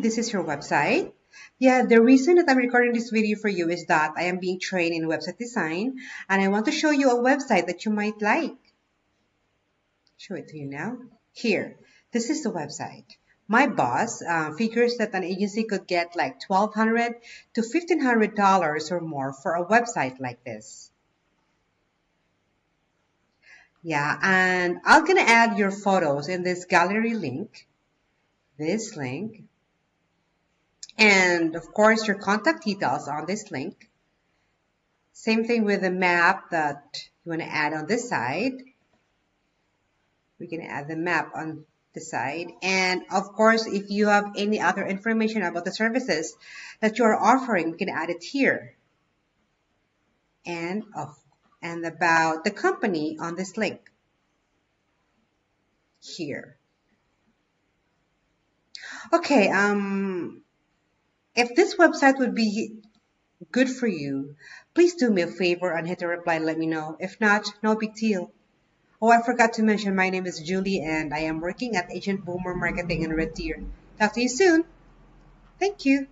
this is your website. Yeah, the reason that I'm recording this video for you is that I am being trained in website design and I want to show you a website that you might like. Show it to you now. Here, this is the website. My boss figures that an agency could get like $1,200 to $1,500 or more for a website like this. Yeah, and I'm gonna add your photos in this gallery link, this link, and of course your contact details on this link. Same thing with the map that you want to add on this side. We can add the map on the side. And of course, if you have any other information about the services that you are offering, we can add it here. And about the company on this link here. Okay, if this website would be good for you, please do me a favor and hit a reply and let me know. If not, no big deal. Oh, I forgot to mention my name is Julie and I am working at Agent Boomer Marketing in Red Deer. Talk to you soon. Thank you.